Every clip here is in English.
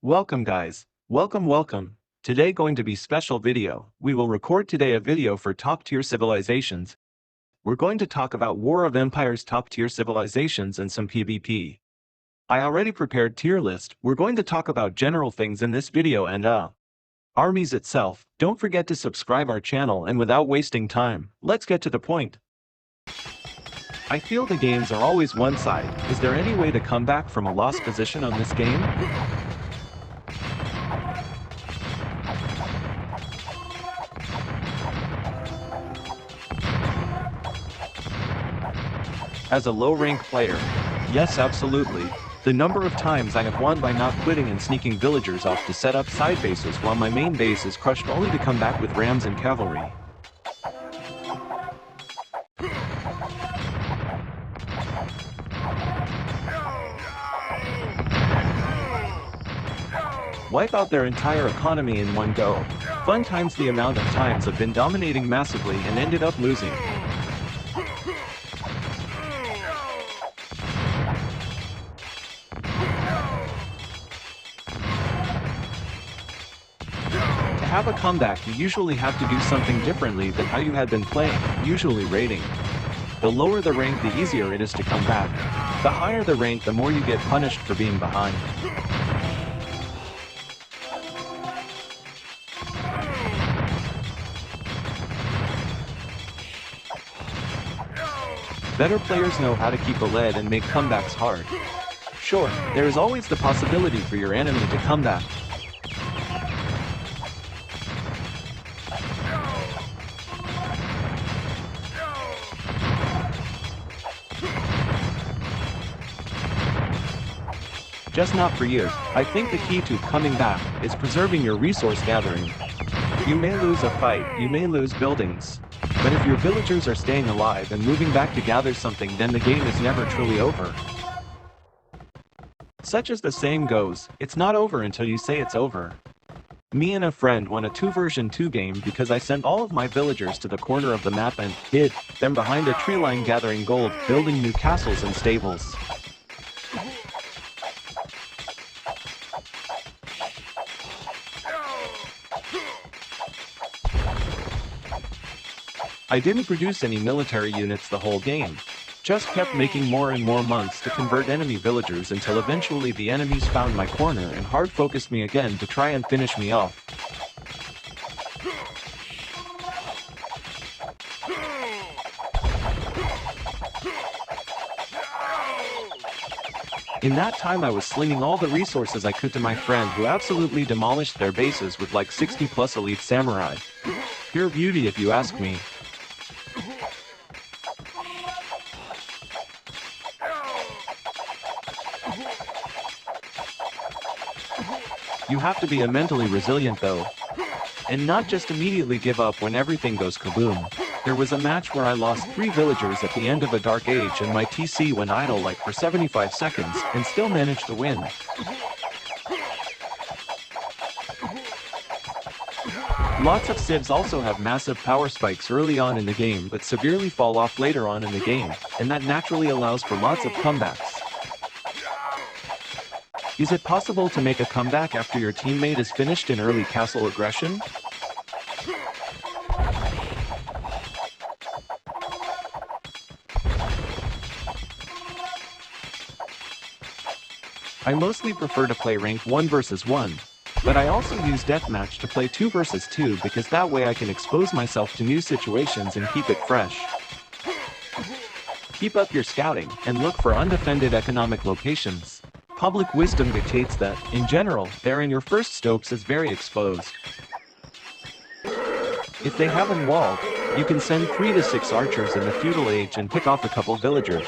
Welcome guys. Welcome. Today going to be special video. We will record today a video for top tier civilizations. We're going to talk about War of Empires top tier civilizations and some PvP. I already prepared tier list. We're going to talk about general things in this video and armies itself. Don't forget to subscribe our channel, and without wasting time, let's get to the point. I feel the games are always one side. Is there any way to come back from a lost position on this game? As a low-rank player, yes, absolutely. The number of times I have won by not quitting and sneaking villagers off to set up side bases while my main base is crushed, only to come back with rams and cavalry. Wipe out their entire economy in one go. Fun times. The amount of times I've been dominating massively and ended up losing. To have a comeback, you usually have to do something differently than how you had been playing, usually raiding. The lower the rank, the easier it is to come back. The higher the rank, the more you get punished for being behind. Better players know how to keep a lead and make comebacks hard. Sure, there is always the possibility for your enemy to come back. Just not for you. I think the key to coming back is preserving your resource gathering. You may lose a fight, you may lose buildings, but if your villagers are staying alive and moving back to gather something, then the game is never truly over. Such as the saying goes, it's not over until you say it's over. Me and a friend won a 2v2 game because I sent all of my villagers to the corner of the map and hid them behind a tree line gathering gold, building new castles and stables. I didn't produce any military units the whole game. Just kept making more and more monks to convert enemy villagers until eventually the enemies found my corner and hard focused me again to try and finish me off. In that time I was slinging all the resources I could to my friend, who absolutely demolished their bases with like 60 plus elite samurai. Pure beauty if you ask me. You have to be a mentally resilient though, and not just immediately give up when everything goes kaboom. There was a match where I lost 3 villagers at the end of a dark age and my TC went idle like for 75 seconds and still managed to win. Lots of civs also have massive power spikes early on in the game but severely fall off later on in the game, and that naturally allows for lots of comebacks. Is it possible to make a comeback after your teammate is finished in early castle aggression? I mostly prefer to play rank 1 versus 1, but I also use deathmatch to play 2 versus 2 because that way I can expose myself to new situations and keep it fresh. Keep up your scouting and look for undefended economic locations. Public wisdom dictates that, in general, they're in your first stopes is very exposed. If they haven't walled, you can send 3 to 6 archers in the feudal age and pick off a couple villagers.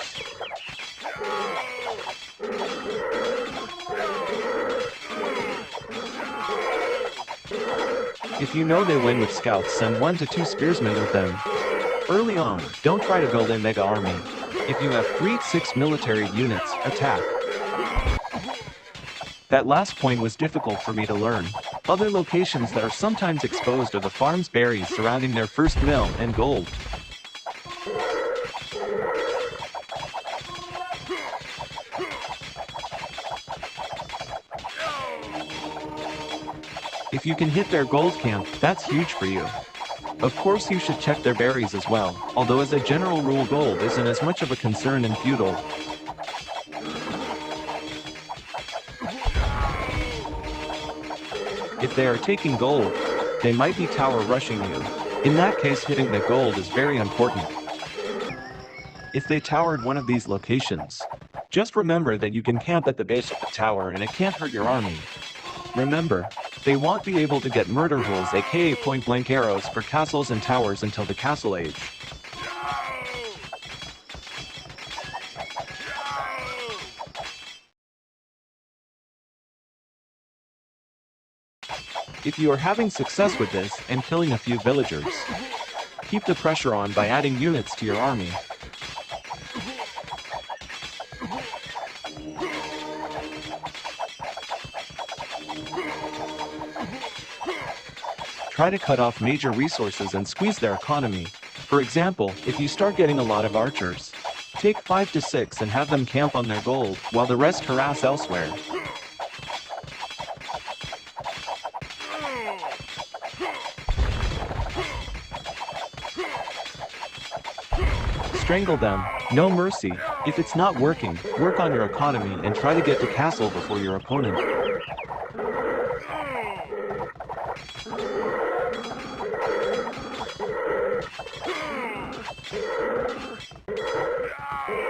If you know they win with scouts, send 1 to 2 spearsmen with them. Early on, don't try to build a mega army. If you have 3 to 6 military units, attack. That last point was difficult for me to learn. Other locations that are sometimes exposed are the farms, berries surrounding their first mill, and gold. If you can hit their gold camp, that's huge for you. Of course you should check their berries as well, although as a general rule gold isn't as much of a concern in feudal. If they are taking gold, they might be tower rushing you. In that case, hitting the gold is very important. If they towered one of these locations, just remember that you can camp at the base of the tower and it can't hurt your army. Remember, they won't be able to get murder holes, aka point-blank arrows, for castles and towers until the Castle Age. If you are having success with this and killing a few villagers, keep the pressure on by adding units to your army. Try to cut off major resources and squeeze their economy. For example, if you start getting a lot of archers, take 5 to 6 and have them camp on their gold, while the rest harass elsewhere. Strangle them, no mercy. If it's not working, work on your economy and try to get to castle before your opponent.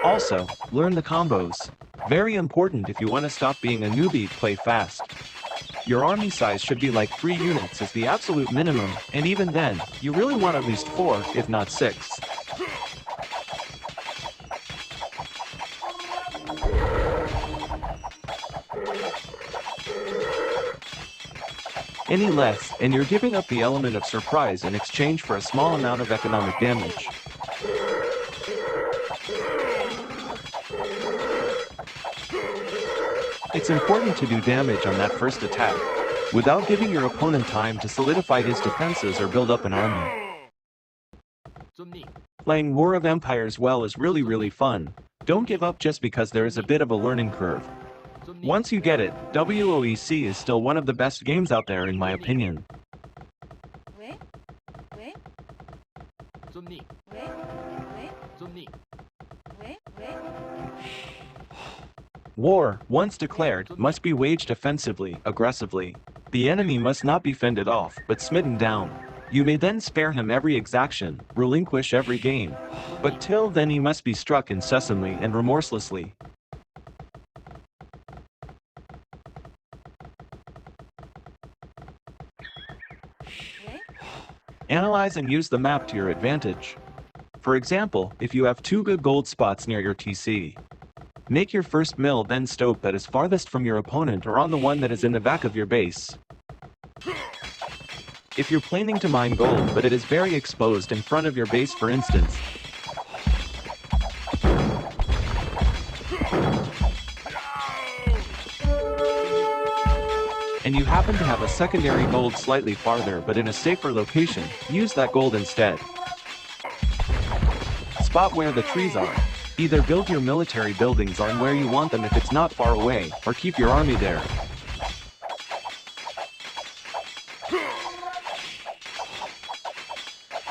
Also, learn the combos. Very important if you want to stop being a newbie, play fast. Your army size should be like 3 units as the absolute minimum, and even then, you really want at least 4, if not 6. Any less, and you're giving up the element of surprise in exchange for a small amount of economic damage. It's important to do damage on that first attack, without giving your opponent time to solidify his defenses or build up an army. Playing War of Empires well is really fun. Don't give up just because there is a bit of a learning curve. Once you get it, WOEC is still one of the best games out there in my opinion. War, once declared, must be waged offensively, aggressively. The enemy must not be fended off, but smitten down. You may then spare him every exaction, relinquish every gain. But till then he must be struck incessantly and remorselessly. Analyze and use the map to your advantage. For example, if you have 2 good gold spots near your TC, make your first mill then stoke that is farthest from your opponent or on the one that is in the back of your base. If you're planning to mine gold but it is very exposed in front of your base, for instance, and you happen to have a secondary gold slightly farther but in a safer location, use that gold instead. Spot where the trees are. Either build your military buildings on where you want them if it's not far away, or keep your army there.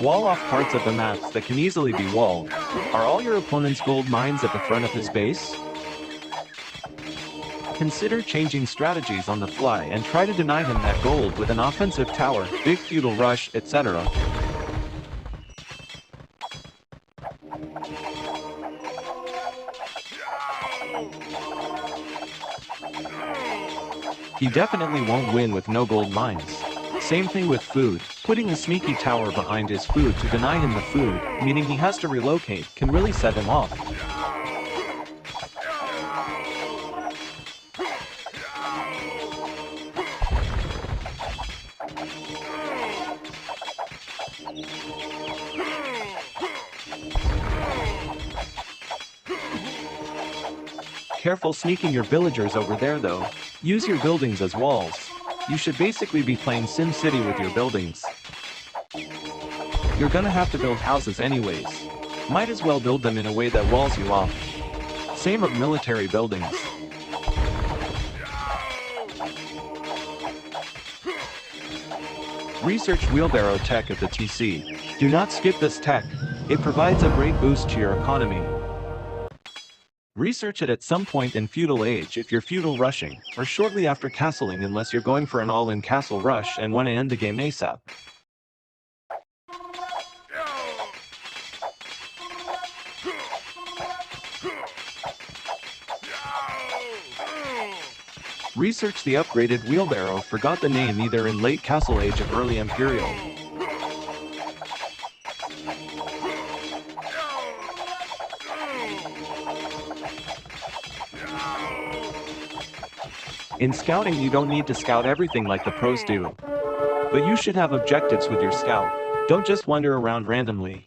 Wall off parts of the maps that can easily be walled. Are all your opponent's gold mines at the front of his base? Consider changing strategies on the fly and try to deny him that gold with an offensive tower, big feudal rush, etc. He definitely won't win with no gold mines. Same thing with food. Putting a sneaky tower behind his food to deny him the food, meaning he has to relocate, can really set him off. Careful sneaking your villagers over there though. Use your buildings as walls. You should basically be playing Sim City with your buildings. You're gonna have to build houses anyways. Might as well build them in a way that walls you off. Same of military buildings. Research wheelbarrow tech at the TC. Do not skip this tech. It provides a great boost to your economy. Research it at some point in feudal age if you're feudal rushing, or shortly after castling unless you're going for an all-in castle rush and want to end the game ASAP. Research the upgraded wheelbarrow. Forgot the name either in late castle age or early imperial. In scouting you don't need to scout everything like the pros do. But you should have objectives with your scout. Don't just wander around randomly.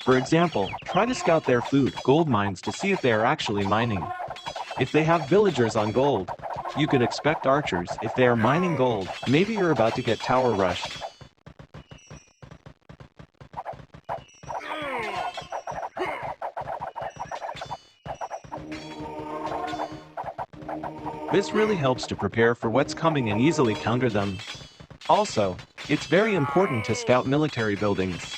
For example, try to scout their food, gold mines to see if they are actually mining. If they have villagers on gold, you could expect archers. If they are mining gold, maybe you're about to get tower rushed. This really helps to prepare for what's coming and easily counter them. Also, it's very important to scout military buildings.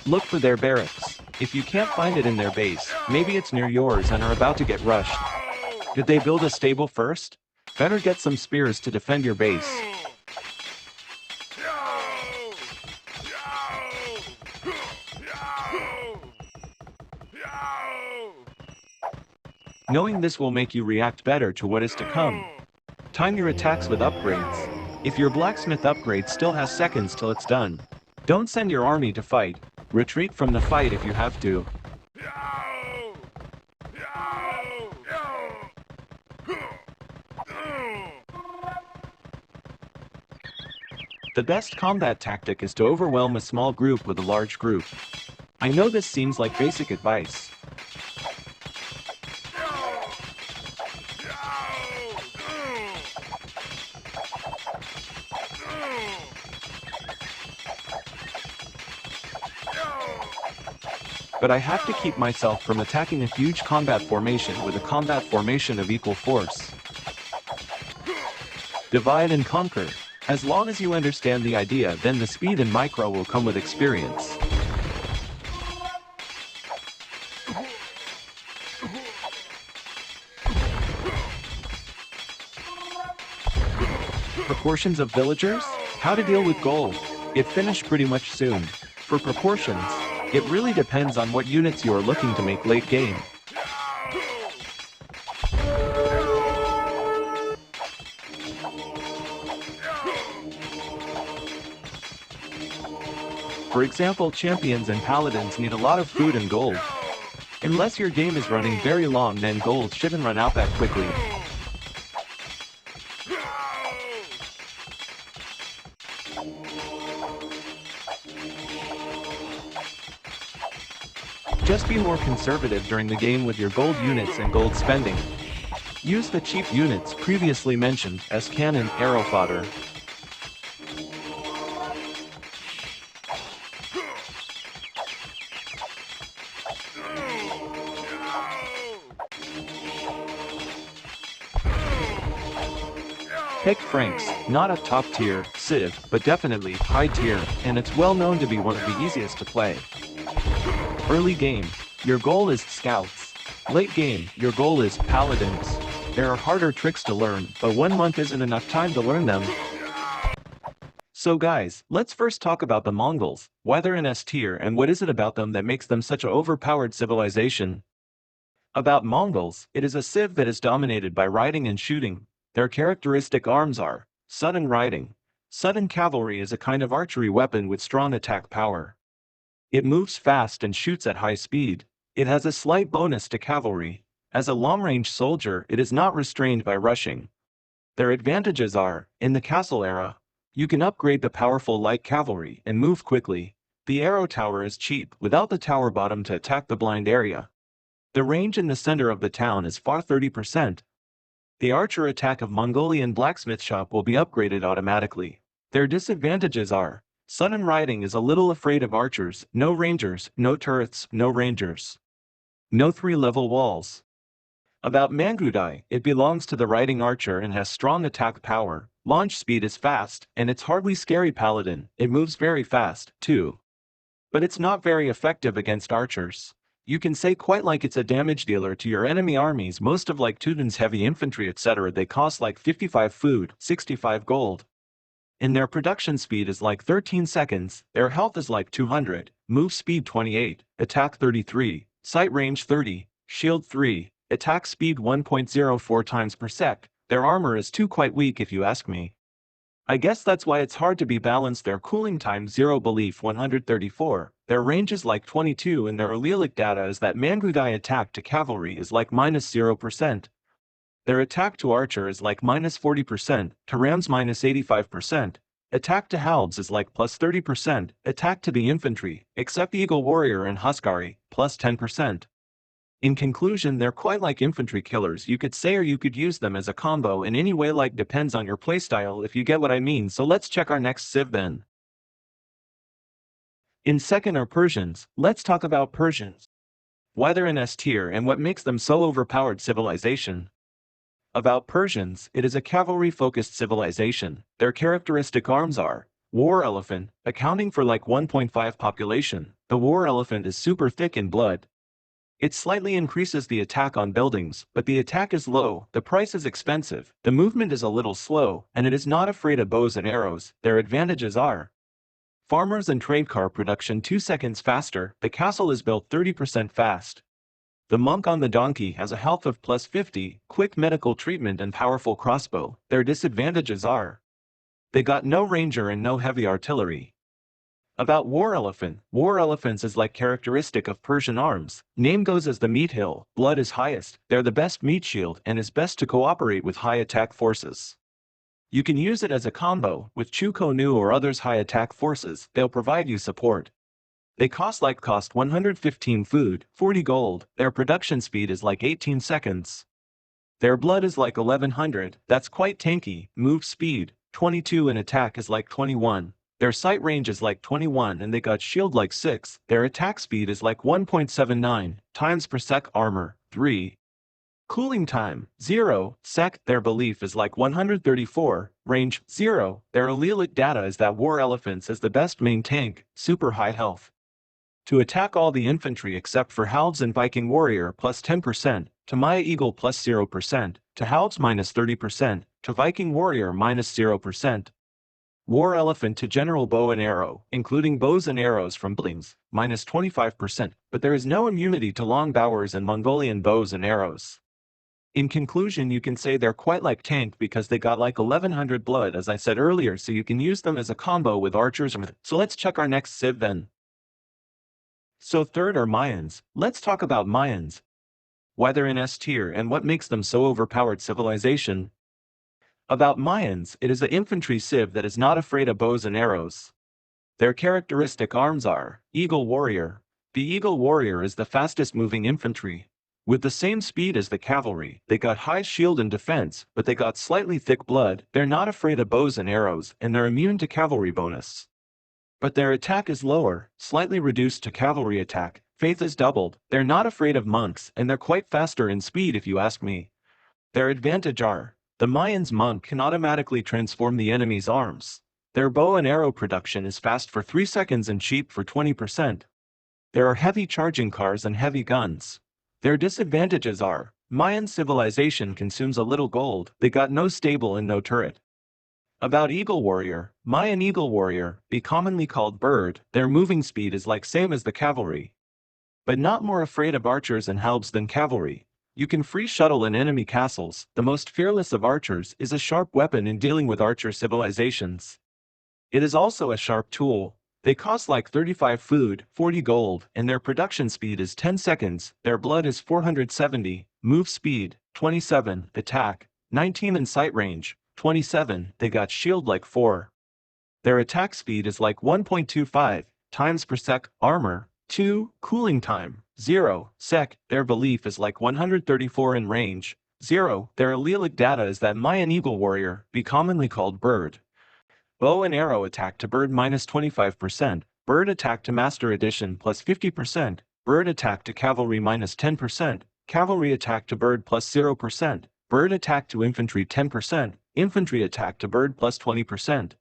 Look for their barracks. If you can't find it in their base, maybe it's near yours and are about to get rushed. Did they build a stable first? Better get some spears to defend your base. Knowing this will make you react better to what is to come. Time your attacks with upgrades. If your blacksmith upgrade still has seconds till it's done, don't send your army to fight. Retreat from the fight if you have to. The best combat tactic is to overwhelm a small group with a large group. I know this seems like basic advice. But I have to keep myself from attacking a huge combat formation with a combat formation of equal force. Divide and conquer. As long as you understand the idea, then the speed and micro will come with experience. Proportions of villagers? How to deal with gold. It finished pretty much soon. For proportions, it really depends on what units you are looking to make late game. For example, champions and paladins need a lot of food and gold. Unless your game is running very long, then gold shouldn't run out that quickly. Just be more conservative during the game with your gold units and gold spending. Use the cheap units previously mentioned as cannon, arrow fodder. Pick Franks, not a top tier civ, but definitely high tier, and it's well known to be one of the easiest to play. Early game, your goal is scouts. Late game, your goal is paladins. There are harder tricks to learn, but 1 month isn't enough time to learn them. So guys, let's first talk about the Mongols, why they're in S tier and what is it about them that makes them such an overpowered civilization. About Mongols, it is a civ that is dominated by riding and shooting. Their characteristic arms are sudden riding. Sudden cavalry is a kind of archery weapon with strong attack power. It moves fast and shoots at high speed. It has a slight bonus to cavalry. As a long-range soldier, it is not restrained by rushing. Their advantages are, in the castle era, you can upgrade the powerful light cavalry and move quickly. The arrow tower is cheap, without the tower bottom to attack the blind area. The range in the center of the town is far 30%. The archer attack of Mongolian blacksmith shop will be upgraded automatically. Their disadvantages are: sudden riding is a little afraid of archers, no rangers, no turrets, no rangers. No 3-level walls. About Mangudai, it belongs to the riding archer and has strong attack power, launch speed is fast, and it's hardly scary paladin, it moves very fast, too. But it's not very effective against archers. You can say quite like it's a damage dealer to your enemy armies. Most of like Teutons heavy infantry etc. they cost like 55 food, 65 gold. And their production speed is like 13 seconds, their health is like 200, move speed 28, attack 33, sight range 30, shield 3, attack speed 1.04 times per sec, their armor is too quite weak if you ask me. I guess that's why it's hard to be balanced. Their cooling time 0 belief 134, their range is like 22 and their allelic data is that Mangudai attack to cavalry is like minus 0%. Their attack to archer is like minus 40%, to rams minus 85%, attack to halbs is like plus 30%, attack to the infantry, except eagle warrior and huskari, plus 10%. In conclusion, they're quite like infantry killers you could say, or you could use them as a combo in any way, like depends on your playstyle if you get what I mean. So let's check our next civ then. In second are Persians. Let's talk about Persians. Why they're in S tier and what makes them so overpowered civilization. About Persians, it is a cavalry-focused civilization. Their characteristic arms are war elephant, accounting for like 1.5 population. The war elephant is super thick in blood. It slightly increases the attack on buildings, but the attack is low, the price is expensive, the movement is a little slow, and it is not afraid of bows and arrows. Their advantages are farmers and trade car production 2 seconds faster, the castle is built 30% fast. The monk on the donkey has a health of plus 50, quick medical treatment and powerful crossbow. Their disadvantages are they got no ranger and no heavy artillery. About war elephants is like characteristic of Persian arms. Name goes as the meat hill, blood is highest, they're the best meat shield and is best to cooperate with high attack forces. You can use it as a combo with Chuko Nu or others high attack forces, they'll provide you support. They cost 115 food, 40 gold, their production speed is like 18 seconds. Their blood is like 1100, that's quite tanky, move speed, 22 and attack is like 21. Their sight range is like 21 and they got shield like 6, their attack speed is like 1.79 times per sec, armor 3. Cooling time 0 sec, their belief is like 134, range 0, their allelic data is that war elephants is the best main tank, super high health. To attack all the infantry except for halbs and Viking warrior plus 10%, to Maya eagle plus 0%, to halbs minus 30%, to Viking warrior minus 0%. War elephant to general bow and arrow, including bows and arrows from blings, minus 25%, but there is no immunity to long bowers and Mongolian bows and arrows. In conclusion, you can say they're quite like tank because they got like 1100 blood as I said earlier, so you can use them as a combo with archers. So let's check our next civ then. So third are Mayans. Let's talk about Mayans. Why they're in S tier and what makes them so overpowered civilization. About Mayans, it is an infantry civ that is not afraid of bows and arrows. Their characteristic arms are Eagle Warrior. The Eagle Warrior is the fastest moving infantry. With the same speed as the cavalry, they got high shield and defense, but they got slightly thick blood, they're not afraid of bows and arrows, and they're immune to cavalry bonus. But their attack is lower, slightly reduced to cavalry attack, faith is doubled, they're not afraid of monks, and they're quite faster in speed if you ask me. Their advantage are the Mayans monk can automatically transform the enemy's arms. Their bow and arrow production is fast for 3 seconds and cheap for 20%. There are heavy charging cars and heavy guns. Their disadvantages are Mayan civilization consumes a little gold, they got no stable and no turret. About Eagle Warrior, Mayan Eagle Warrior, be commonly called bird, their moving speed is like same as the cavalry. But not more afraid of archers and halbs than cavalry. You can free shuttle in enemy castles. The most fearless of archers is a sharp weapon in dealing with archer civilizations. It is also a sharp tool. They cost like 35 food, 40 gold, and their production speed is 10 seconds, their blood is 470, move speed, 27, attack, 19 and sight range, 27, they got shield like 4. Their attack speed is like 1.25 times per sec, armor, 2, cooling time, 0 sec, their belief is like 134 in range, 0. Their allelic data is that Mayan eagle warrior, be commonly called bird. Bow and arrow attack to bird minus 25%, bird attack to master edition plus 50%, bird attack to cavalry minus 10%, cavalry attack to bird plus 0%, bird attack to infantry 10%, infantry attack to bird plus 20%.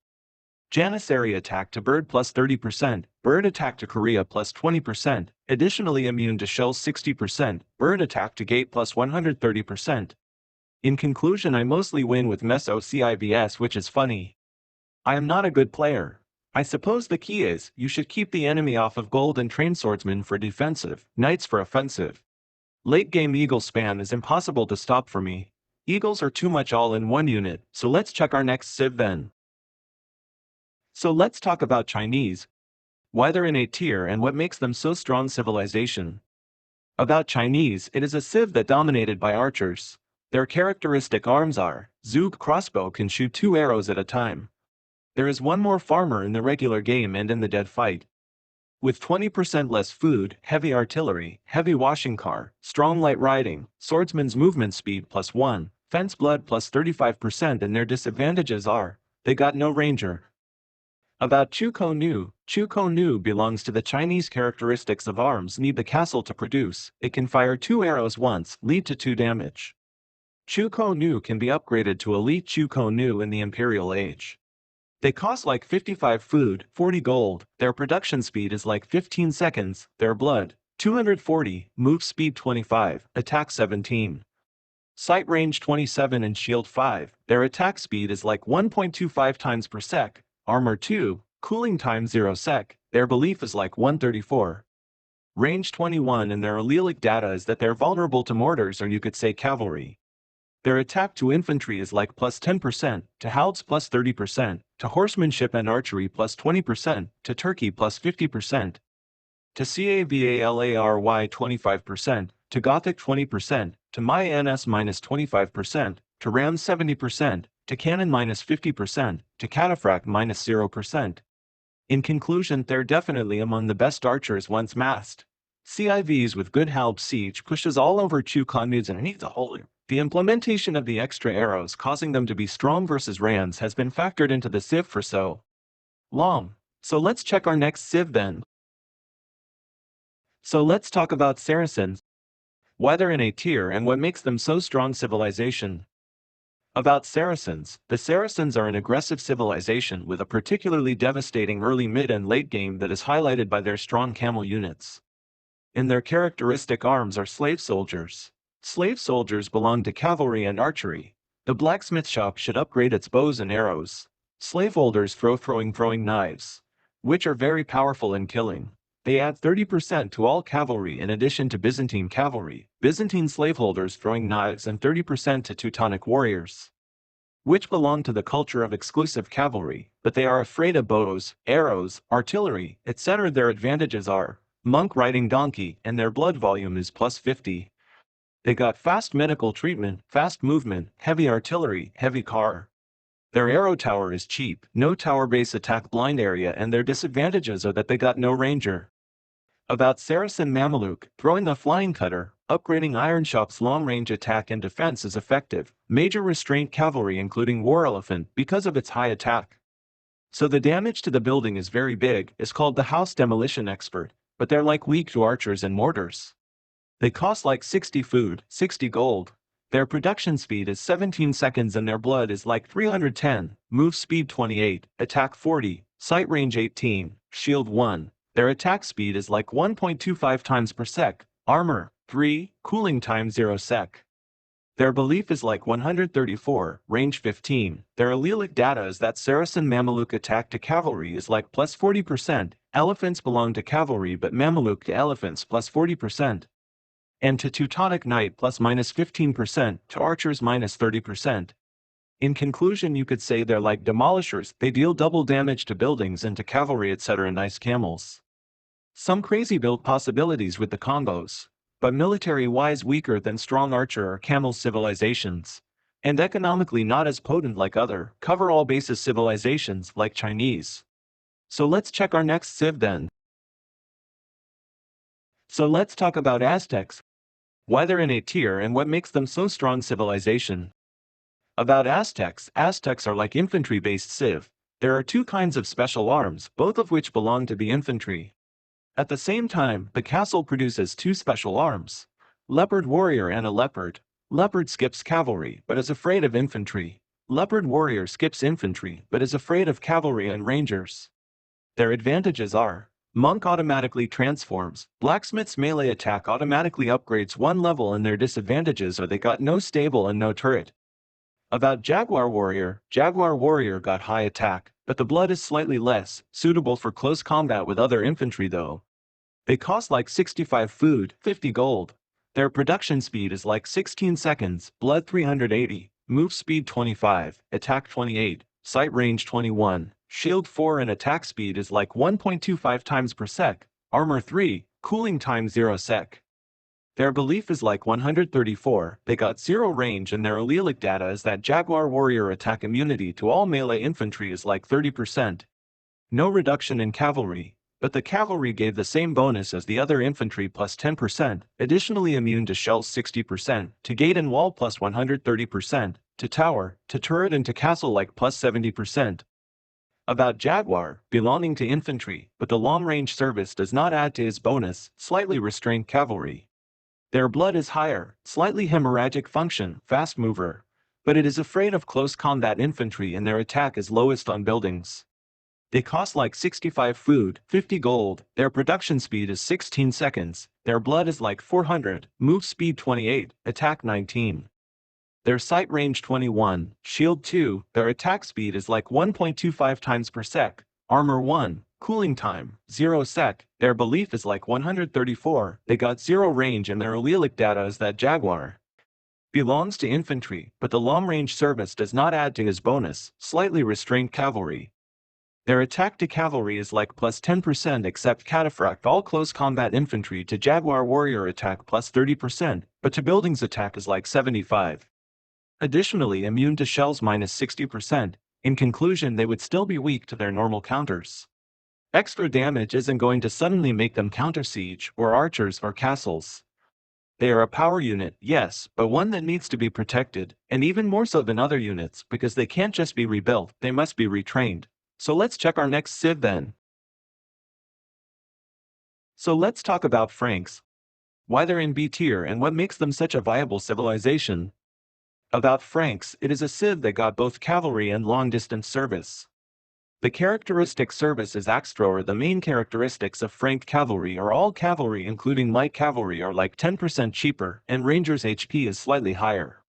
Janissary attack to bird plus 30%, bird attack to Korea plus 20%, additionally immune to shells 60%, bird attack to gate plus 130%. In conclusion, I mostly win with Meso CIVS, which is funny. I am not a good player. I suppose the key is, you should keep the enemy off of gold and train swordsmen for defensive, knights for offensive. Late game eagle spam is impossible to stop for me. Eagles are too much all in one unit, so let's check our next civ then. So let's talk about Chinese, why they're in A tier and what makes them so strong civilization. About Chinese, it is a civ that dominated by archers. Their characteristic arms are, Zug crossbow can shoot 2 arrows at a time. There is one more farmer in the regular game and in the dead fight. With 20% less food, heavy artillery, heavy washing car, strong light riding, swordsman's movement speed plus 1, fence blood plus 35%, and their disadvantages are, they got no ranger. About Chuko Nu belongs to the Chinese characteristics of arms need the castle to produce. It can fire 2 arrows once, lead to 2 damage. Chuko Nu can be upgraded to Elite Chuko Nu in the Imperial Age. They cost like 55 food, 40 gold, their production speed is like 15 seconds, their blood, 240, move speed 25, attack 17. Sight range 27 and shield 5, their attack speed is like 1.25 times per sec. Armor 2, cooling time 0 sec, their belief is like 134. Range 21 and their allelic data is that they're vulnerable to mortars, or you could say cavalry. Their attack to infantry is like plus 10%, to halberds plus 30%, to horsemanship and archery plus 20%, to turkey plus 50%, to cavallary 25%, to Gothic 20%, to Mayans minus 25%, to Ram 70%, to cannon minus 50%, to cataphract minus 0%. In conclusion, they're definitely among the best archers once massed. CIVs with good halb siege pushes all over Chu Kanmuds and needs a whole. The implementation of the extra arrows causing them to be strong versus Rans has been factored into the civ for so long. So let's check our next civ then. So let's talk about Saracens, why they're in A tier and what makes them so strong civilization. About Saracens, the Saracens are an aggressive civilization with a particularly devastating early, mid and late game that is highlighted by their strong camel units. In their characteristic arms are slave soldiers. Slave soldiers belong to cavalry and archery. The blacksmith shop should upgrade its bows and arrows. Slaveholders throwing knives, which are very powerful in killing. They add 30% to all cavalry in addition to Byzantine cavalry, Byzantine slaveholders throwing knives, and 30% to Teutonic warriors, which belong to the culture of exclusive cavalry, but they are afraid of bows, arrows, artillery, etc. Their advantages are monk riding donkey, and their blood volume is plus 50. They got fast medical treatment, fast movement, heavy artillery, heavy car. Their arrow tower is cheap, no tower base attack blind area, and their disadvantages are that they got no ranger. About Saracen Mameluke, throwing the flying cutter, upgrading Iron Shop's long-range attack and defense is effective, major restraint cavalry including War Elephant because of its high attack. So the damage to the building is very big, is called the House Demolition Expert, but they're like weak to archers and mortars. They cost like 60 food, 60 gold. Their production speed is 17 seconds and their blood is like 310, move speed 28, attack 40, sight range 18, shield 1. Their attack speed is like 1.25 times per sec, armor 3, cooling time 0 sec. Their belief is like 134, range 15. Their allelic data is that Saracen Mameluke attack to cavalry is like plus 40%, elephants belong to cavalry but Mameluke to elephants plus 40%. And to Teutonic Knight plus minus 15%, to archers minus 30%. In conclusion, you could say they're like demolishers, they deal double damage to buildings and to cavalry etc. Nice camels. Some crazy build possibilities with the combos, but military-wise weaker than strong archer or camel civilizations, and economically not as potent like other cover-all basis civilizations like Chinese. So let's check our next civ then. So let's talk about Aztecs, Why they're in A tier and what makes them so strong civilization. About Aztecs. Aztecs are like infantry-based civ. There are two kinds of special arms, both of which belong to the infantry. At the same time, the castle produces two special arms. Leopard warrior and a leopard. Leopard skips cavalry, but is afraid of infantry. Leopard warrior skips infantry, but is afraid of cavalry and rangers. Their advantages are: monk automatically transforms, blacksmith's melee attack automatically upgrades one level, and their disadvantages are they got no stable and no turret. About Jaguar Warrior got high attack, but the blood is slightly less, suitable for close combat with other infantry though. They cost like 65 food, 50 gold. Their production speed is like 16 seconds, blood 380, move speed 25, attack 28, sight range 21, shield 4, and attack speed is like 1.25 times per sec, armor 3, cooling time 0 sec. Their belief is like 134, they got 0 range, and their allelic data is that Jaguar Warrior attack immunity to all melee infantry is like 30%. No reduction in cavalry, but the cavalry gave the same bonus as the other infantry plus 10%, additionally immune to shells 60%, to gate and wall plus 130%, to tower, to turret and to castle like plus 70%. About Jaguar, belonging to infantry, but the long-range service does not add to his bonus, slightly restrained cavalry. Their blood is higher, slightly hemorrhagic function, fast mover, but it is afraid of close combat infantry and their attack is lowest on buildings. They cost like 65 food, 50 gold, their production speed is 16 seconds, their blood is like 400, move speed 28, attack 19. Their sight range 21, shield 2, their attack speed is like 1.25 times per sec, armor 1, cooling time 0 sec, their belief is like 134, they got 0 range, and their allelic data is that Jaguar belongs to infantry, but the long-range service does not add to his bonus, slightly restrained cavalry. Their attack to cavalry is like plus 10% except cataphract all close combat infantry to Jaguar Warrior attack plus 30%, but to buildings attack is like 75. Additionally immune to shells minus 60%, in conclusion they would still be weak to their normal counters. Extra damage isn't going to suddenly make them counter siege, or archers, or castles. They are a power unit, yes, but one that needs to be protected, and even more so than other units, because they can't just be rebuilt, they must be retrained. So let's check our next civ then. So let's talk about Franks. Why they're in B tier and what makes them such a viable civilization. About Franks, it is a civ that got both cavalry and long-distance service. The characteristic service is Axthrower. The main characteristics of Frank cavalry are all cavalry including light cavalry are like 10% cheaper, and rangers HP is slightly higher.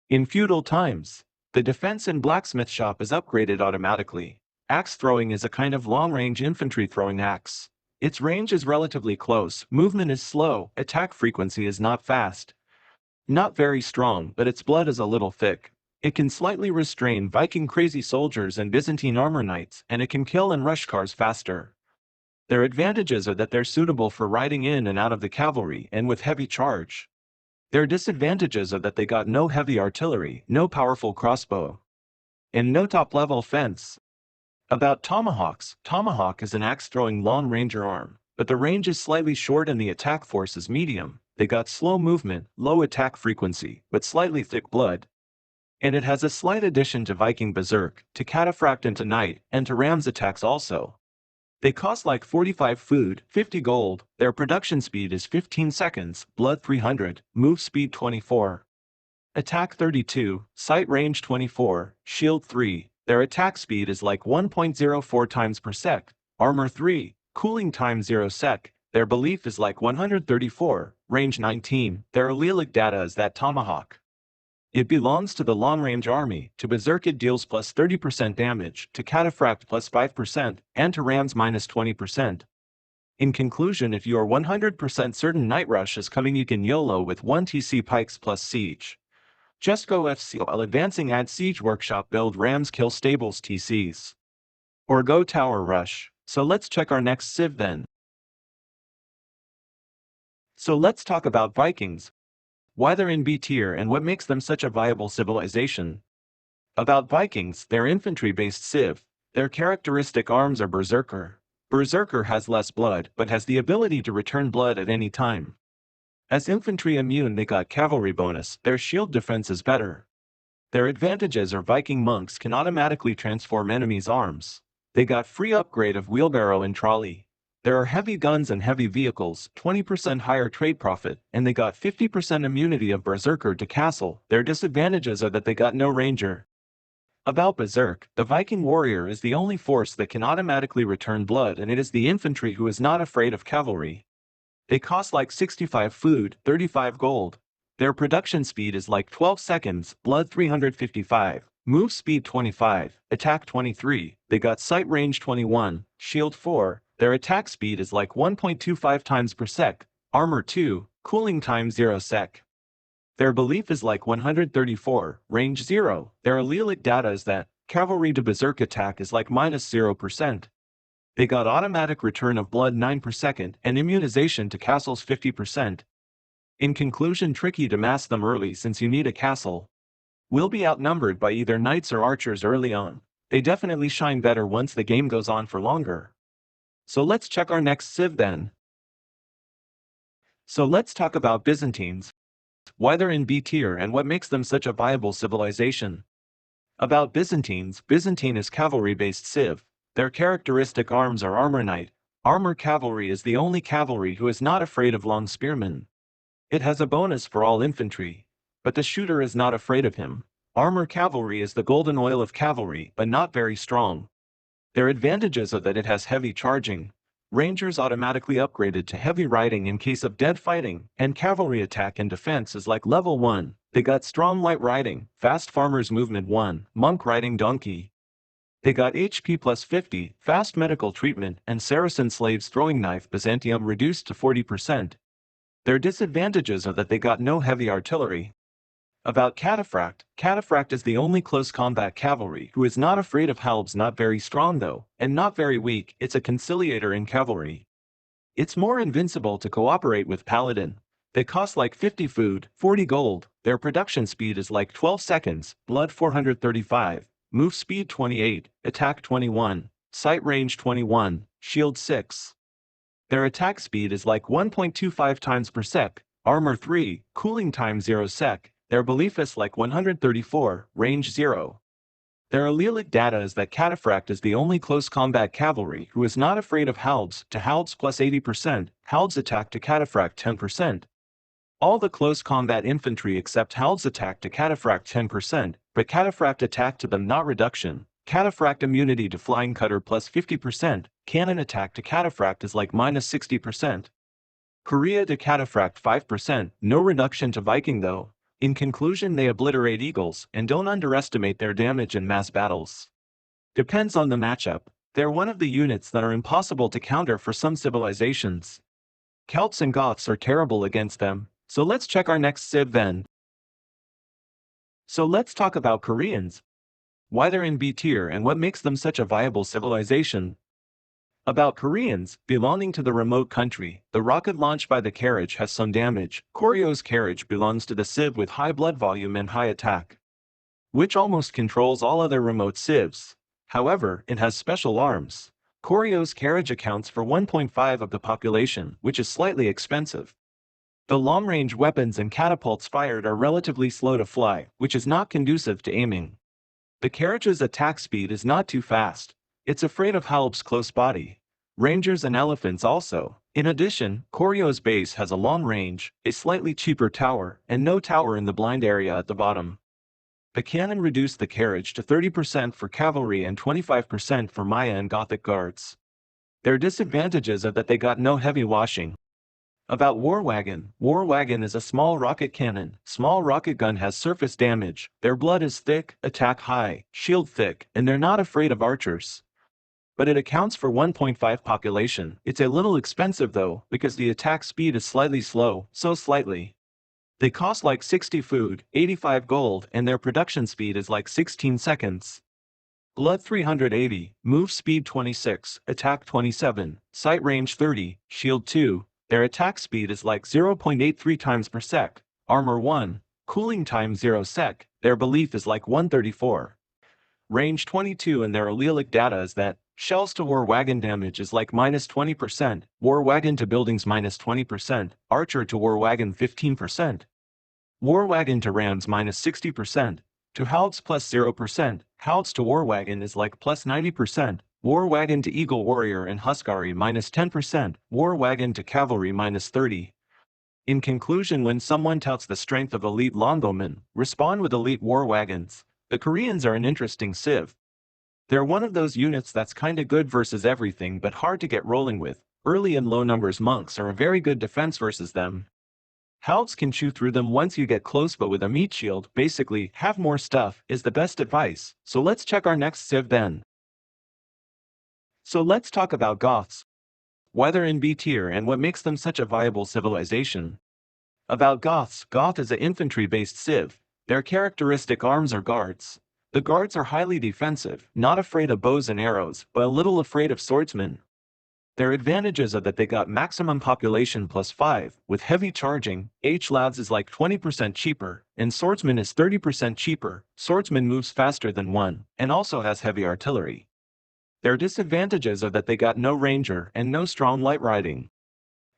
In feudal times, the defense and blacksmith shop is upgraded automatically. Axe throwing is a kind of long-range infantry throwing axe. Its range is relatively close, movement is slow, attack frequency is not fast. Not very strong, but its blood is a little thick. It can slightly restrain Viking crazy soldiers and Byzantine armor knights, and it can kill and rush cars faster. Their advantages are that they're suitable for riding in and out of the cavalry and with heavy charge. Their disadvantages are that they got no heavy artillery, no powerful crossbow, and no top-level fence. About Tomahawks, Tomahawk is an axe-throwing long-ranger arm, but the range is slightly short and the attack force is medium. They got slow movement, low attack frequency, but slightly thick blood. And it has a slight addition to Viking Berserk, to Cataphract and to Knight, and to Ram's attacks also. They cost like 45 food, 50 gold, their production speed is 15 seconds, blood 300, move speed 24. Attack 32, sight range 24, shield 3, their attack speed is like 1.04 times per sec, armor 3, cooling time 0 sec, their belief is like 134, range 19, their allelic data is that Tomahawk. It belongs to the long-range army, to Berserk it deals plus 30% damage, to Cataphract plus 5%, and to Rams minus 20%. In conclusion, if you are 100% certain Night Rush is coming, you can YOLO with 1 TC Pikes plus Siege. Just go FC while advancing, add Siege Workshop, build Rams, kill Stables TCs. Or go Tower Rush. So let's check our next civ then. So let's talk about Vikings. Why they're in B tier and what makes them such a viable civilization. About Vikings, they're infantry-based civ. Their characteristic arms are Berserker. Berserker has less blood, but has the ability to return blood at any time. As infantry immune they got cavalry bonus, their shield defense is better. Their advantages are Viking monks can automatically transform enemies' arms. They got free upgrade of wheelbarrow and trolley. There are heavy guns and heavy vehicles, 20% higher trade profit, and they got 50% immunity of berserker to castle. Their disadvantages are that they got no ranger. About Berserk, the Viking warrior is the only force that can automatically return blood, and it is the infantry who is not afraid of cavalry. They cost like 65 food, 35 gold. Their production speed is like 12 seconds, blood 355, move speed 25, attack 23, they got sight range 21, shield 4, their attack speed is like 1.25 times per sec, armor 2, cooling time 0 sec. Their belief is like 134, range 0, their allelic data is that, cavalry to berserk attack is like minus 0%. They got automatic return of blood 9 per second and immunization to castles 50%. In conclusion, tricky to mass them early since you need a castle. Will be outnumbered by either knights or archers early on. They definitely shine better once the game goes on for longer. So let's check our next civ then. So let's talk about Byzantines. Why they're in B tier and what makes them such a viable civilization. About Byzantines, Byzantine is cavalry-based civ. Their characteristic arms are armor knight. Armor cavalry is the only cavalry who is not afraid of long spearmen. It has a bonus for all infantry, but the shooter is not afraid of him. Armor cavalry is the golden oil of cavalry, but not very strong. Their advantages are that it has heavy charging. Rangers automatically upgraded to heavy riding in case of dead fighting, and cavalry attack and defense is like level 1. They got strong light riding, fast farmers movement 1, monk riding donkey. They got HP plus 50, fast medical treatment, and Saracen slaves throwing knife Byzantium reduced to 40%. Their disadvantages are that they got no heavy artillery. About Cataphract, Cataphract is the only close combat cavalry who is not afraid of halbs, not very strong though, and not very weak. It's a conciliator in cavalry. It's more invincible to cooperate with Paladin. They cost like 50 food, 40 gold, their production speed is like 12 seconds, blood 435, move speed 28, attack 21, sight range 21, shield 6. Their attack speed is like 1.25 times per sec, armor 3, cooling time 0 sec. Their belief is like 134, range 0. Their allelic data is that Cataphract is the only close combat cavalry who is not afraid of halbs to halbs plus 80%, halbs attack to Cataphract 10%. All the close combat infantry except halbs attack to Cataphract 10%, but Cataphract attack to them not reduction. Cataphract immunity to flying cutter plus 50%, cannon attack to Cataphract is like minus 60%. Korea to Cataphract 5%, no reduction to Viking though. In conclusion, they obliterate eagles, and don't underestimate their damage in mass battles. Depends on the matchup. They're one of the units that are impossible to counter for some civilizations. Celts and Goths are terrible against them, so let's check our next civ then. So let's talk about Koreans. Why they're in B tier and what makes them such a viable civilization. About Koreans, belonging to the remote country, the rocket launched by the carriage has some damage. Koryo's carriage belongs to the civ with high blood volume and high attack, which almost controls all other remote civs. However, it has special arms. Koryo's carriage accounts for 1.5 of the population, which is slightly expensive. The long-range weapons and catapults fired are relatively slow to fly, which is not conducive to aiming. The carriage's attack speed is not too fast. It's afraid of halbs close body. Rangers and elephants also. In addition, Koryo's base has a long range, a slightly cheaper tower, and no tower in the blind area at the bottom. The cannon reduced the carriage to 30% for cavalry and 25% for Maya and Gothic guards. Their disadvantages are that they got no heavy washing. About Warwagon, Warwagon is a small rocket cannon. Small rocket gun has surface damage, their blood is thick, attack high, shield thick, and they're not afraid of archers. But it accounts for 1.5 population. It's a little expensive though, because the attack speed is slightly slow, so slightly. They cost like 60 food, 85 gold, and their production speed is like 16 seconds. Blood 380, move speed 26, attack 27, sight range 30, shield 2, their attack speed is like 0.83 times per sec, armor 1, cooling time 0 sec, their belief is like 134. Range 22 and their allelic data is that, Shells to war wagon damage is like minus 20%, war wagon to buildings minus 20%, archer to war wagon 15%. War wagon to rams minus 60%, to halberds plus 0%, halberds to war wagon is like plus 90%, war wagon to eagle warrior and huskari minus 10%, war wagon to cavalry minus 30%. In conclusion, when someone touts the strength of elite longbowmen, respond with elite war wagons. The Koreans are an interesting civ. They're one of those units that's kinda good versus everything but hard to get rolling with. Early and low numbers monks are a very good defense versus them. Halberds can chew through them once you get close, but with a meat shield, basically, have more stuff, is the best advice. So let's check our next civ then. So let's talk about Goths. Why they're in B tier and what makes them such a viable civilization. About Goths, Goth is an infantry-based civ. Their characteristic arms are guards. The guards are highly defensive, not afraid of bows and arrows, but a little afraid of swordsmen. Their advantages are that they got maximum population plus 5, with heavy charging, H-Labs is like 20% cheaper, and swordsman is 30% cheaper, swordsman moves faster than 1, and also has heavy artillery. Their disadvantages are that they got no ranger and no strong light riding.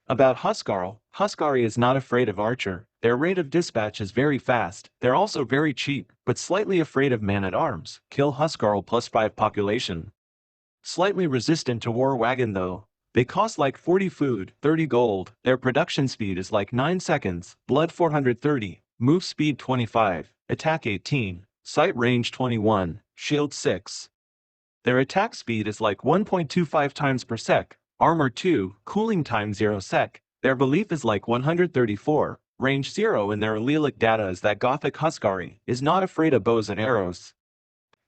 About Huskari is not afraid of archer, their rate of dispatch is very fast, they're also very cheap, but slightly afraid of man-at-arms, kill Huskarl plus 5 population. Slightly resistant to war wagon though. They cost like 40 food, 30 gold, their production speed is like 9 seconds, blood 430, move speed 25, attack 18, sight range 21, shield 6. Their attack speed is like 1.25 times per sec, armor 2, cooling time 0 sec, their belief is like 134, range 0, and their allelic data is that Gothic Huskari is not afraid of bows and arrows.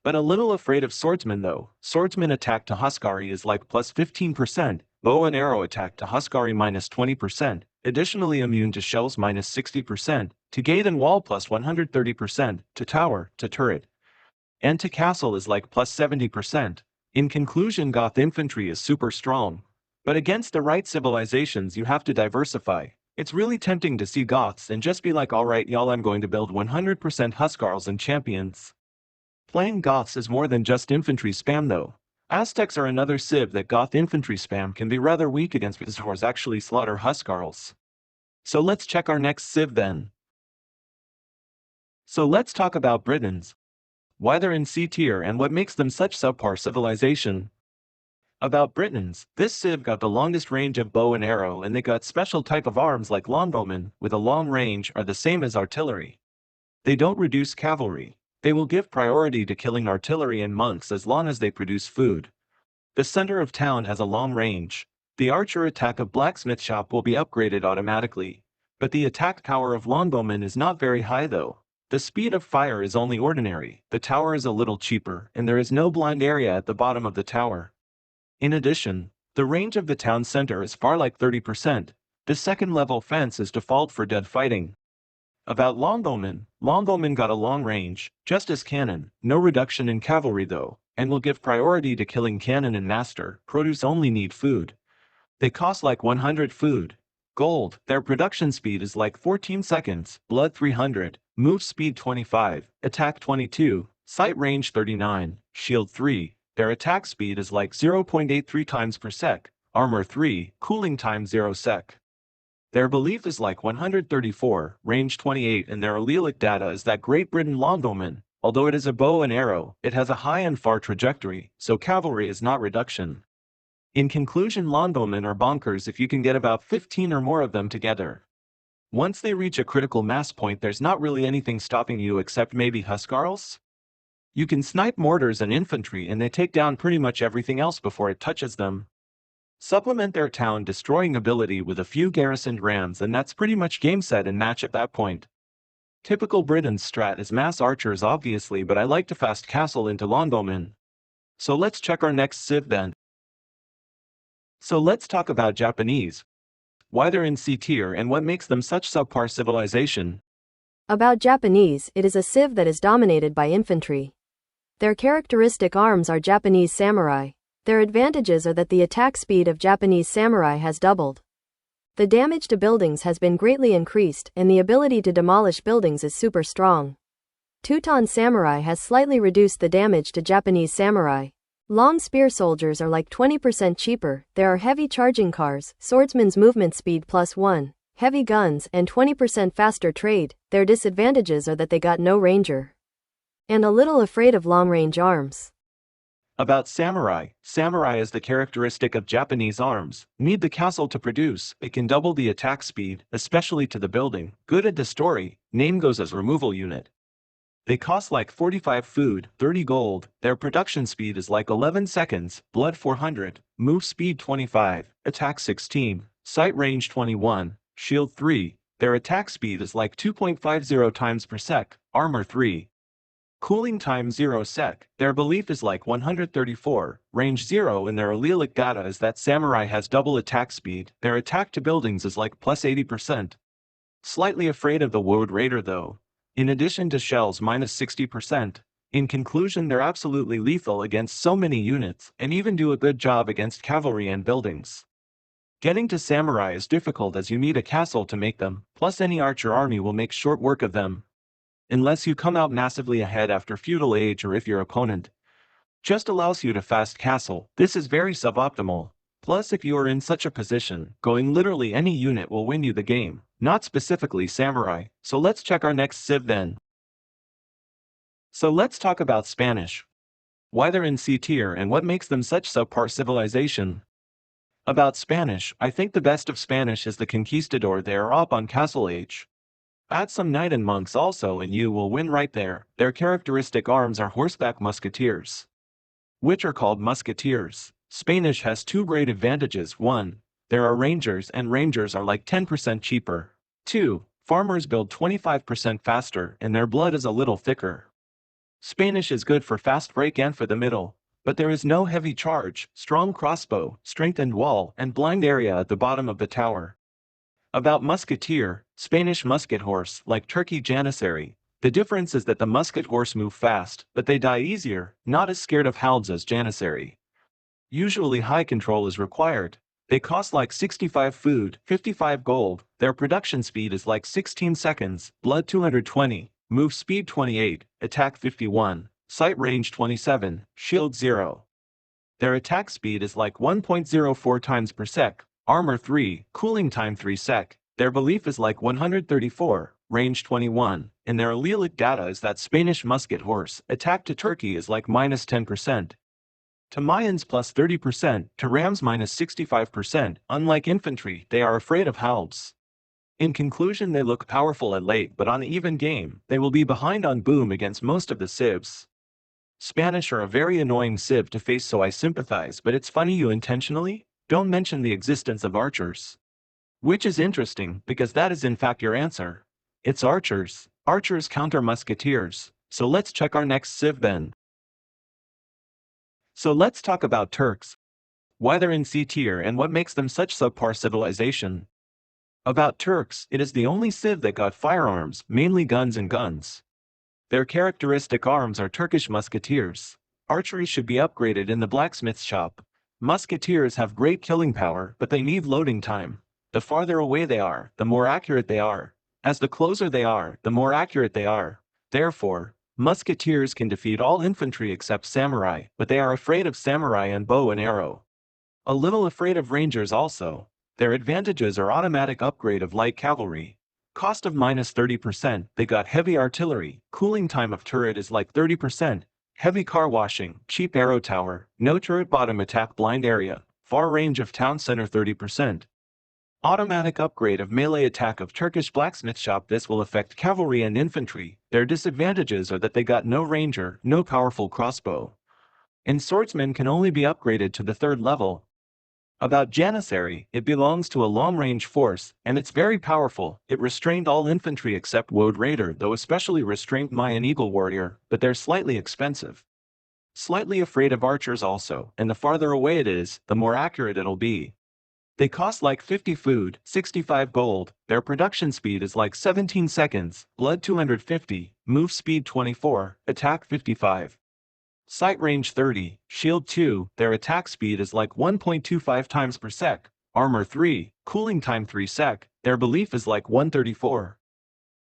But a little afraid of swordsmen though. Swordsman attack to Huskari is like plus 15%, bow and arrow attack to Huskari minus 20%, additionally immune to shells minus 60%, to gate and wall plus 130%, to tower, to turret, and to castle is like plus 70%. In conclusion, Goth infantry is super strong. But against the right civilizations you have to diversify. It's really tempting to see Goths and just be like, alright y'all, I'm going to build 100% Huskarls and champions. Playing Goths is more than just infantry spam though. Aztecs are another civ that Goth infantry spam can be rather weak against because hordes actually slaughter Huskarls. So let's check our next civ then. So let's talk about Britons. Why they're in C tier and what makes them such subpar civilization. About Britons, this civ got the longest range of bow and arrow, and they got special type of arms like longbowmen with a long range are the same as artillery. They don't reduce cavalry. They will give priority to killing artillery and monks as long as they produce food. The center of town has a long range. The archer attack of blacksmith shop will be upgraded automatically. But the attack power of longbowmen is not very high though. The speed of fire is only ordinary, the tower is a little cheaper, and there is no blind area at the bottom of the tower. In addition, the range of the town center is far like 30%. The second level fence is default for dead fighting. About longbowmen, longbowmen got a long range, just as cannon, no reduction in cavalry though, and will give priority to killing cannon and master, produce only need food. They cost like 100 food. Gold, their production speed is like 14 seconds, blood 300, move speed 25, attack 22, sight range 39, shield 3. Their attack speed is like 0.83 times per sec, armor 3, cooling time 0 sec. Their belief is like 134, range 28, and their allelic data is that Great Britain longbowman, although it is a bow and arrow, it has a high and far trajectory, so cavalry is not reduction. In conclusion, longbowmen are bonkers if you can get about 15 or more of them together. Once they reach a critical mass point, there's not really anything stopping you except maybe Huskarls? You can snipe mortars and infantry and they take down pretty much everything else before it touches them. Supplement their town destroying ability with a few garrisoned rams and that's pretty much game set and match at that point. Typical Britons strat is mass archers obviously, but I like to fast castle into longbowmen. So let's check our next civ then. So let's talk about Japanese. Why they're in C tier and what makes them such subpar civilization. About Japanese, it is a civ that is dominated by infantry. Their characteristic arms are Japanese samurai. Their advantages are that the attack speed of Japanese samurai has doubled. The damage to buildings has been greatly increased, and the ability to demolish buildings is super strong. Teuton samurai has slightly reduced the damage to Japanese samurai. Long spear soldiers are like 20% cheaper. There are heavy charging cars, swordsman's movement speed +1, heavy guns, and 20% faster trade. Their disadvantages are that they got no ranger. And a little afraid of long-range arms. About samurai. Samurai is the characteristic of Japanese arms. Need the castle to produce. It can double the attack speed, especially to the building. Good at the story. Name goes as removal unit. They cost like 45 food, 30 gold. Their production speed is like 11 seconds, blood 400, move speed 25, attack 16, sight range 21, shield 3. Their attack speed is like 2.50 times per sec, armor 3. Cooling time 0 sec. Their belief is like 134, range 0, and their allelic data is that samurai has double attack speed. Their attack to buildings is like plus 80%. Slightly afraid of the WOE raider though. In addition to shells minus 60%. In conclusion, they're absolutely lethal against so many units, and even do a good job against cavalry and buildings. Getting to samurai is difficult as you need a castle to make them, plus any archer army will make short work of them. Unless you come out massively ahead after feudal age or if your opponent just allows you to fast castle, this is very suboptimal. Plus if you are in such a position, going literally any unit will win you the game, not specifically samurai, so let's check our next civ then. So let's talk about Spanish. Why they're in C tier and what makes them such subpar civilization. About Spanish, I think the best of Spanish is the conquistador. They are up on castle age. Add some knight and monks also and you will win right there. Their characteristic arms are horseback musketeers, which are called musketeers. Spanish has two great advantages. 1. There are rangers and rangers are like 10% cheaper. 2. Farmers build 25% faster and their blood is a little thicker. Spanish is good for fast break and for the middle, but there is no heavy charge, strong crossbow, strengthened wall, and blind area at the bottom of the tower. About musketeer, Spanish musket horse, like Turkey janissary. The difference is that the musket horse move fast, but they die easier, not as scared of hounds as janissary. Usually high control is required. They cost like 65 food, 55 gold. Their production speed is like 16 seconds, blood 220, move speed 28, attack 51, sight range 27, shield 0. Their attack speed is like 1.04 times per sec, armor 3, cooling time 3 sec. Their belief is like 134, range 21, and their allelic data is that Spanish musket horse attack to Turkey is like minus 10%. To Mayans plus 30%, to Rams minus 65%. Unlike infantry, they are afraid of halbs. In conclusion, they look powerful at late, but on even game, they will be behind on boom against most of the civs. Spanish are a very annoying civ to face, so I sympathize, but it's funny you intentionally don't mention the existence of archers. Which is interesting, because that is in fact your answer. It's archers. Archers counter musketeers. So let's check our next civ then. So let's talk about Turks. Why they're in C tier and what makes them such subpar civilization. About Turks, it is the only civ that got firearms, mainly guns and guns. Their characteristic arms are Turkish musketeers. Archery should be upgraded in the blacksmith's shop. Musketeers have great killing power, but they need loading time. The farther away they are, the more accurate they are. As the closer they are, the more accurate they are. Therefore, musketeers can defeat all infantry except samurai, but they are afraid of samurai and bow and arrow. A little afraid of rangers also. Their advantages are automatic upgrade of light cavalry. Cost of minus 30%, they got heavy artillery, cooling time of turret is like 30%, heavy car washing, cheap arrow tower, no turret bottom attack blind area, far range of town center 30%. Automatic upgrade of melee attack of Turkish blacksmith shop. This will affect cavalry and infantry. Their disadvantages are that they got no ranger, no powerful crossbow. And swordsmen can only be upgraded to the 3rd level. About janissary, it belongs to a long-range force, and it's very powerful. It restrained all infantry except WOE raider, though especially restrained Mayan eagle warrior, but they're slightly expensive. Slightly afraid of archers also, and the farther away it is, the more accurate it'll be. They cost like 50 food, 65 gold, their production speed is like 17 seconds, blood 250, move speed 24, attack 55. Sight range 30, shield 2, their attack speed is like 1.25 times per sec, armor 3, cooling time 3 sec, their belief is like 134.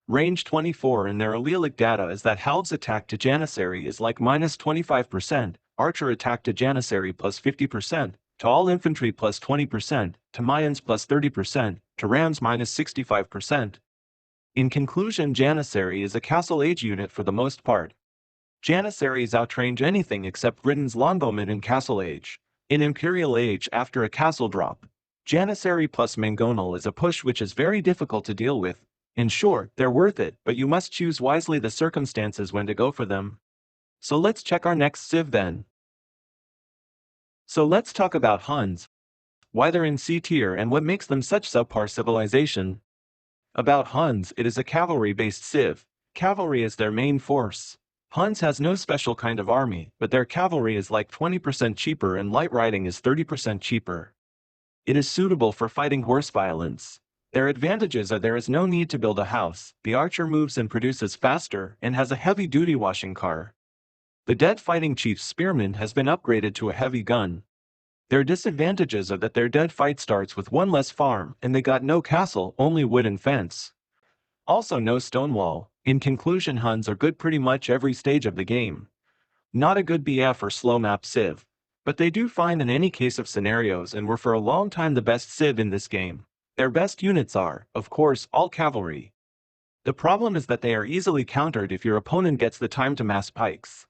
Range 24 and their allelic data is that halb's attack to janissary is like minus 25%, archer attack to Janissary plus 50%, to all infantry plus 20%, to Mayans plus 30%, to rams minus 65%. In conclusion, Janissary is a castle age unit for the most part. Janissaries outrange anything except Britain's longbowmen in castle age. In imperial age, after a castle drop, Janissary plus Mangonel is a push which is very difficult to deal with. In short, they're worth it, but you must choose wisely the circumstances when to go for them. So let's check our next civ then. So let's talk about Huns, why they're in C tier and what makes them such subpar civilization. About Huns, it is a cavalry-based civ. Cavalry is their main force. Huns has no special kind of army, but their cavalry is like 20% cheaper and light riding is 30% cheaper. It is suitable for fighting horse violence. Their advantages are there is no need to build a house, the archer moves and produces faster, and has a heavy-duty washing car. The dead fighting chief's spearman has been upgraded to a heavy gun. Their disadvantages are that their dead fight starts with one less farm, and they got no castle, only wooden fence. Also no stone wall. In conclusion, Huns are good pretty much every stage of the game. Not a good BF or slow map civ, but they do fine in any case of scenarios and were for a long time the best civ in this game. Their best units are, of course, all cavalry. The problem is that they are easily countered if your opponent gets the time to mass pikes.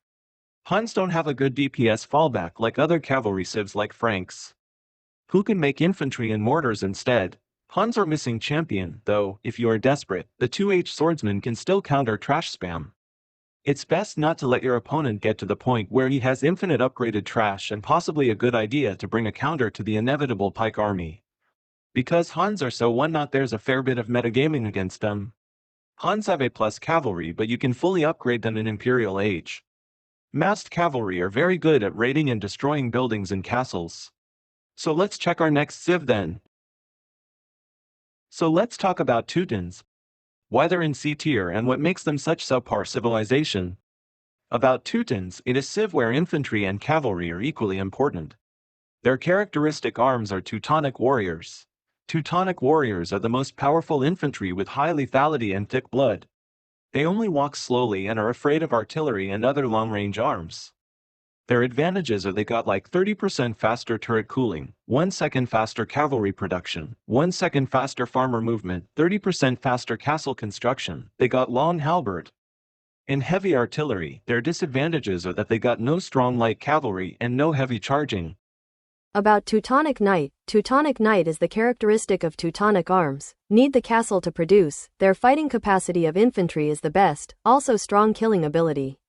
Huns don't have a good DPS fallback like other cavalry civs like Franks, who can make infantry and mortars instead. Huns are missing champion, though, if you are desperate, the 2H swordsman can still counter trash spam. It's best not to let your opponent get to the point where he has infinite upgraded trash and possibly a good idea to bring a counter to the inevitable pike army. Because Huns are so one-not, there's a fair bit of metagaming against them. Huns have A+ cavalry, but you can fully upgrade them in Imperial Age. Massed cavalry are very good at raiding and destroying buildings and castles. So let's check our next civ then. So let's talk about Teutons, why they're in C tier and what makes them such subpar civilization. About Teutons, it is civ where infantry and cavalry are equally important. Their characteristic arms are Teutonic warriors. Teutonic warriors are the most powerful infantry with high lethality and thick blood. They only walk slowly and are afraid of artillery and other long-range arms. Their advantages are they got like 30% faster turret cooling, 1 second faster cavalry production, 1 second faster farmer movement, 30% faster castle construction, they got long halberd. In heavy artillery, their disadvantages are that they got no strong light cavalry and no heavy charging. About Teutonic Knight. Teutonic Knight is the characteristic of Teutonic arms, need the castle to produce, their fighting capacity of infantry is the best, also strong killing ability.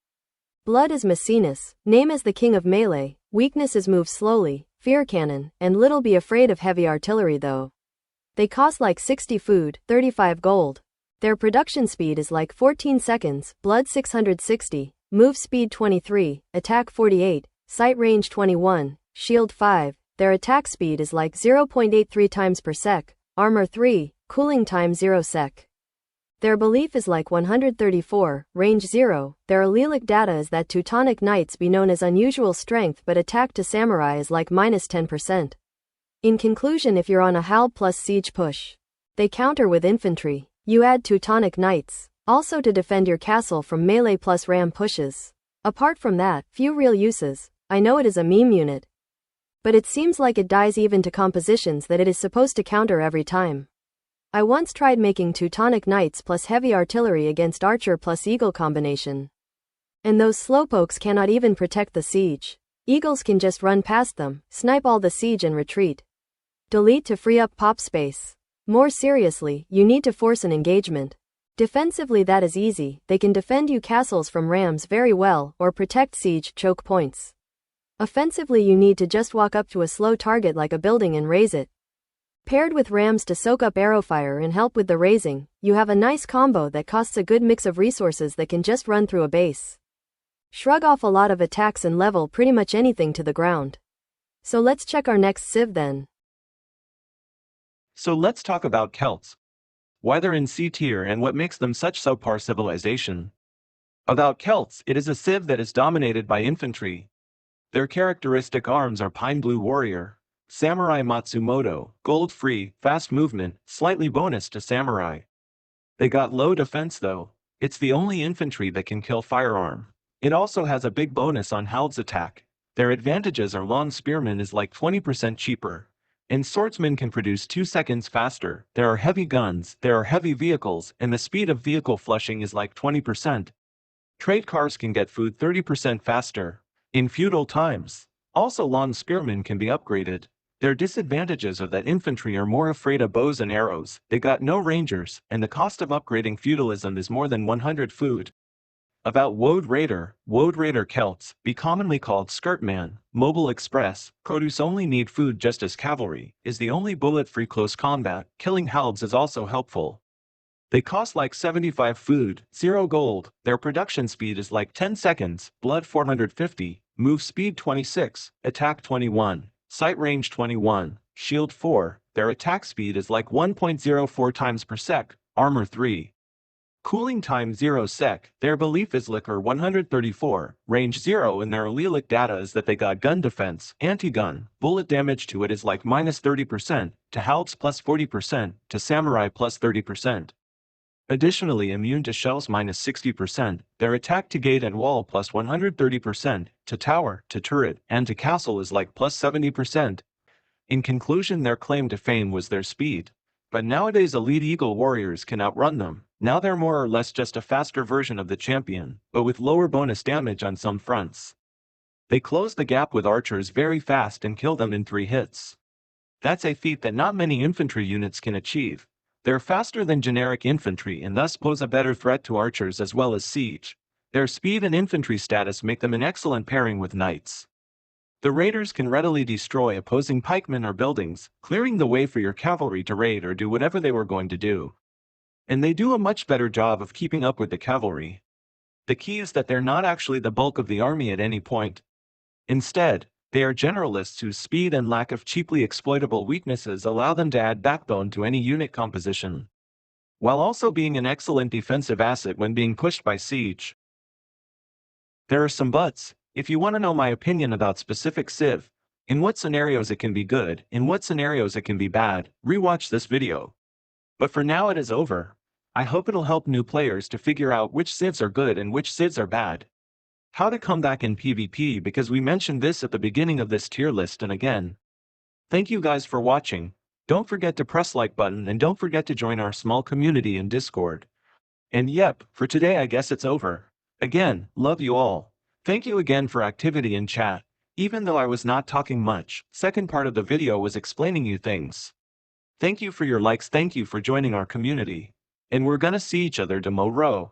Blood is Maecenas, name as the king of melee, weakness is move slowly, fear cannon, and little be afraid of heavy artillery though. They cost like 60 food, 35 gold. Their production speed is like 14 seconds, blood 660, move speed 23, attack 48, sight range 21, shield 5, their attack speed is like 0.83 times per sec, armor 3, cooling time 0 sec. Their belief is like 134, range 0, their allelic data is that Teutonic Knights be known as unusual strength but attack to samurai is like minus 10%. In conclusion, if you're on a Hal plus siege push, they counter with infantry, you add Teutonic Knights, also to defend your castle from melee plus ram pushes. Apart from that, few real uses. I know it is a meme unit, but it seems like it dies even to compositions that it is supposed to counter every time. I once tried making Teutonic Knights plus heavy artillery against archer plus eagle combination. And those slowpokes cannot even protect the siege. Eagles can just run past them, snipe all the siege and retreat. Delete to free up pop space. More seriously, you need to force an engagement. Defensively that is easy, they can defend you castles from rams very well, or protect siege choke points. Offensively you need to just walk up to a slow target like a building and raise it. Paired with rams to soak up arrow fire and help with the raising, you have a nice combo that costs a good mix of resources that can just run through a base. Shrug off a lot of attacks and level pretty much anything to the ground. So let's check our next civ then. So let's talk about Celts, why they're in C tier and what makes them such subpar civilization. About Celts, it is a civ that is dominated by infantry. Their characteristic arms are Pine Blue Warrior, Samurai Matsumoto, gold free, fast movement, slightly bonus to Samurai. They got low defense though, it's the only infantry that can kill firearm. It also has a big bonus on Hald's attack. Their advantages are long spearmen is like 20% cheaper, and swordsmen can produce 2 seconds faster. There are heavy guns, there are heavy vehicles, and the speed of vehicle flushing is like 20%. Trade cars can get food 30% faster. In feudal times, also long spearmen can be upgraded. Their disadvantages are that infantry are more afraid of bows and arrows, they got no rangers, and the cost of upgrading feudalism is more than 100 food. About Woad Raider Celts, be commonly called Skirtman, Mobile Express, produce only need food just as cavalry, is the only bullet-free close combat, killing halbs is also helpful. They cost like 75 food, 0 gold, their production speed is like 10 seconds, blood 450, move speed 26, attack 21, sight range 21, shield 4, their attack speed is like 1.04 times per sec, armor 3. Cooling time 0 sec, their belief is liquor 134, range 0 and their allelic data is that they got gun defense, anti-gun, bullet damage to it is like minus 30%, to halbs plus 40%, to samurai plus 30%. Additionally immune to shells minus 60%, their attack to gate and wall plus 130%, to tower, to turret, and to castle is like plus 70%. In conclusion, their claim to fame was their speed. But nowadays elite eagle warriors can outrun them. Now they're more or less just a faster version of the champion, but with lower bonus damage on some fronts. They close the gap with archers very fast and kill them in 3 hits. That's a feat that not many infantry units can achieve. They're faster than generic infantry and thus pose a better threat to archers as well as siege. Their speed and infantry status make them an excellent pairing with knights. The raiders can readily destroy opposing pikemen or buildings, clearing the way for your cavalry to raid or do whatever they were going to do. And they do a much better job of keeping up with the cavalry. The key is that they're not actually the bulk of the army at any point. Instead, they are generalists whose speed and lack of cheaply exploitable weaknesses allow them to add backbone to any unit composition, while also being an excellent defensive asset when being pushed by siege. There are some buts. If you want to know my opinion about specific civ, in what scenarios it can be good, in what scenarios it can be bad, rewatch this video. But for now it is over. I hope it'll help new players to figure out which civs are good and which civs are bad. How to come back in PvP, because we mentioned this at the beginning of this tier list and again. Thank you guys for watching. Don't forget to press like button and don't forget to join our small community in Discord. And yep, for today I guess it's over. Again, love you all. Thank you again for activity in chat. Even though I was not talking much, second part of the video was explaining you things. Thank you for your likes, thank you for joining our community. And we're gonna see each other tomorrow.